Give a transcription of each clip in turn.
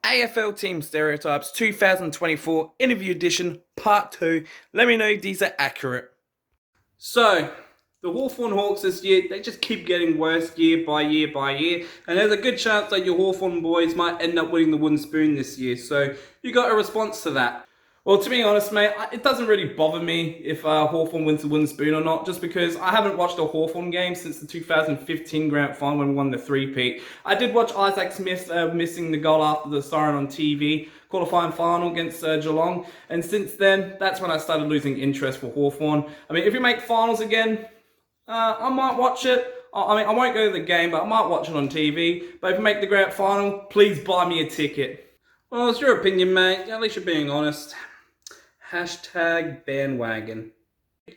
AFL Team Stereotypes 2024 Interview Edition Part 2. Let me know if these are accurate. So, the Hawthorn Hawks this year, they just keep getting worse year by year by year. And there's a good chance that your Hawthorn boys might end up winning the wooden spoon this year. So, you got a response to that. Well, to be honest, mate, it doesn't really bother me if Hawthorn wins the wooden spoon or not, just because I haven't watched a Hawthorn game since the 2015 Grand Final when we won the three-peat. I did watch Isaac Smith missing the goal after the siren on TV, qualifying final against Geelong, and since then, that's when I started losing interest for Hawthorn. I mean, if we make finals again, I might watch it. I mean, I won't go to the game, but I might watch it on TV. But if we make the Grand Final, please buy me a ticket. Well, it's your opinion, mate. At least you're being honest. Hashtag bandwagon.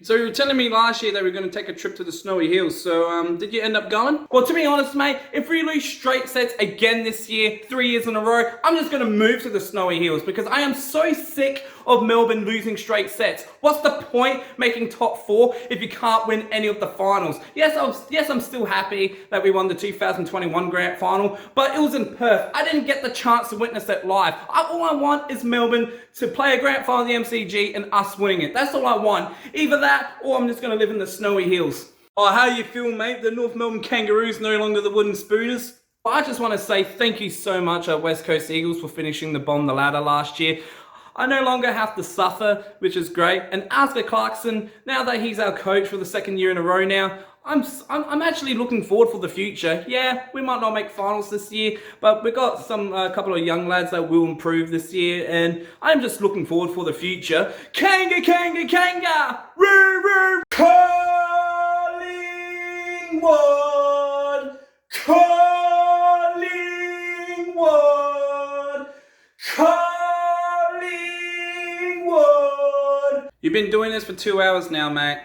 So you were telling me last year that we were going to take a trip to the Snowy Hills, so did you end up going? Well, to be honest, mate, if we lose straight sets again this year, 3 years in a row, I'm just going to move to the Snowy Hills because I am so sick of Melbourne losing straight sets. What's the point making top 4 if you can't win any of the finals? Yes, I'm still happy that we won the 2021 Grand Final, but it was in Perth. I didn't get the chance to witness it live. All I want is Melbourne to play a Grand Final in the MCG and us winning it. That's all I want. Either that or I'm just going to live in the Snowy Hills. Oh, how you feel, mate? The North Melbourne Kangaroos no longer the wooden spooners? I just want to say thank you so much West Coast Eagles for finishing the bottom of the ladder last year. I no longer have to suffer, which is great. And Oscar Clarkson, now that he's our coach for the second year in a row now, I'm actually looking forward for the future. Yeah, we might not make finals this year, but we got a couple of young lads that will improve this year, and I'm just looking forward for the future. Kanga, kanga, kanga! Roo, roo! Collingwood! Collingwood! Collingwood! You've been doing this for 2 hours now, mate.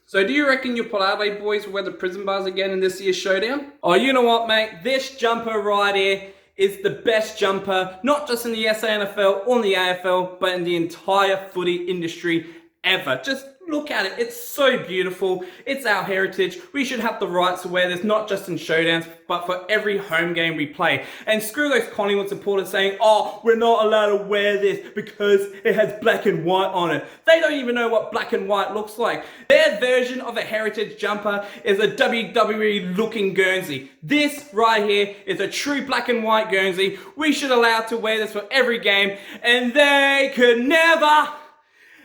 So do you reckon your Port Adelaide boys will wear the prison bars again in this year's showdown? Oh, you know what, mate? This jumper right here is the best jumper, not just in the SANFL or in the AFL, but in the entire footy industry ever. Just look at it. It's so beautiful. It's our heritage. We should have the right to wear this, not just in showdowns, but for every home game we play. And screw those Collingwood supporters saying, oh, we're not allowed to wear this because it has black and white on it. They don't even know what black and white looks like. Their version of a heritage jumper is a WWE looking Guernsey. This right here is a true black and white Guernsey. We should allow to wear this for every game, and they could never,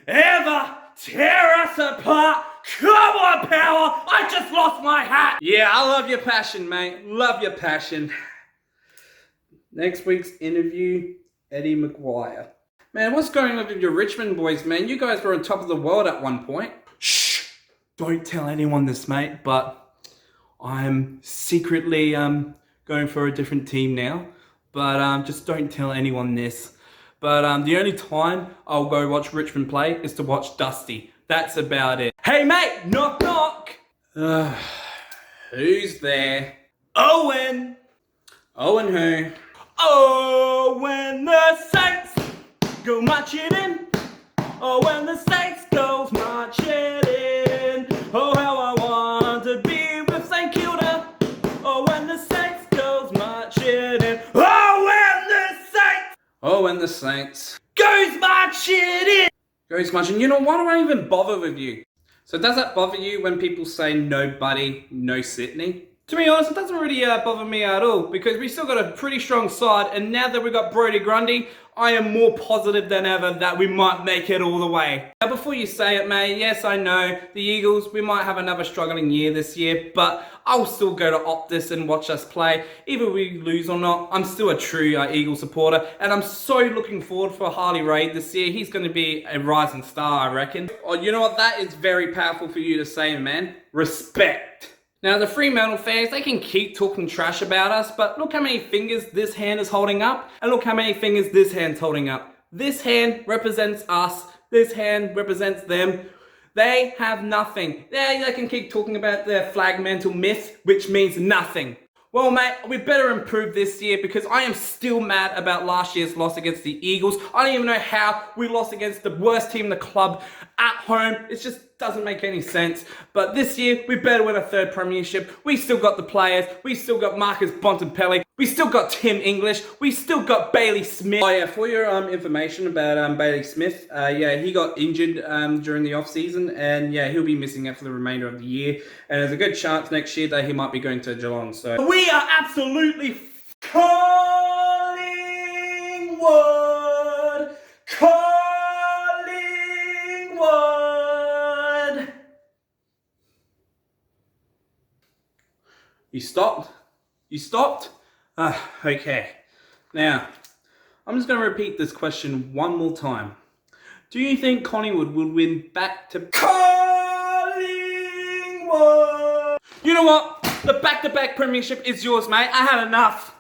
ever tear us apart. Come on, Power! I just lost my hat! Yeah, I love your passion, mate. Love your passion. Next week's interview, Eddie McGuire. Man, what's going on with your Richmond boys, man? You guys were on top of the world at one point. Shh! Don't tell anyone this, mate, but I'm secretly going for a different team now. But just don't tell anyone this. But the only time I'll go watch Richmond play is to watch Dusty. That's about it. Hey mate, knock knock! Who's there? Owen! Owen who? Oh, when the Saints go marching in. Oh, when the Saints goes marching in. Oh, how I want to be with St Kilda. Oh, when the Saints goes marching in. Oh, when the Saints goes marching in! Goes marching. You know, why do I even bother with you? So does that bother you when people say nobody, no Sydney? To be honest, it doesn't really bother me at all because we still got a pretty strong side, and now that we've got Brodie Grundy, I am more positive than ever that we might make it all the way. Now before you say it, mate, yes I know, the Eagles, we might have another struggling year this year, but I'll still go to Optus and watch us play. Either we lose or not, I'm still a true Eagle supporter, and I'm so looking forward for Harley Reid this year. He's going to be a rising star, I reckon. Oh, you know what? That is very powerful for you to say, man. Respect. Now, the Fremantle fans, they can keep talking trash about us, but look how many fingers this hand is holding up, and look how many fingers this hand's holding up. This hand represents us, this hand represents them. They have nothing. They can keep talking about their flag mantle myth, which means nothing. Well, mate, we better improve this year because I am still mad about last year's loss against the Eagles. I don't even know how we lost against the worst team in the club at home. It just Doesn't make any sense. But this year, we better win a third premiership. We still got the players. We still got Marcus Bontempelli. We still got Tim English. We still got Bailey Smith. Oh yeah, for your information about Bailey Smith, yeah, he got injured during the off-season, and yeah, he'll be missing out for the remainder of the year. And there's a good chance next year that he might be going to Geelong. So we are absolutely Collingwood! Collingwood! You stopped? You stopped? Okay. Now, I'm just going to repeat this question one more time. Do you think Collingwood will win back to Collingwood? You know what? The back-to-back premiership is yours, mate. I had enough.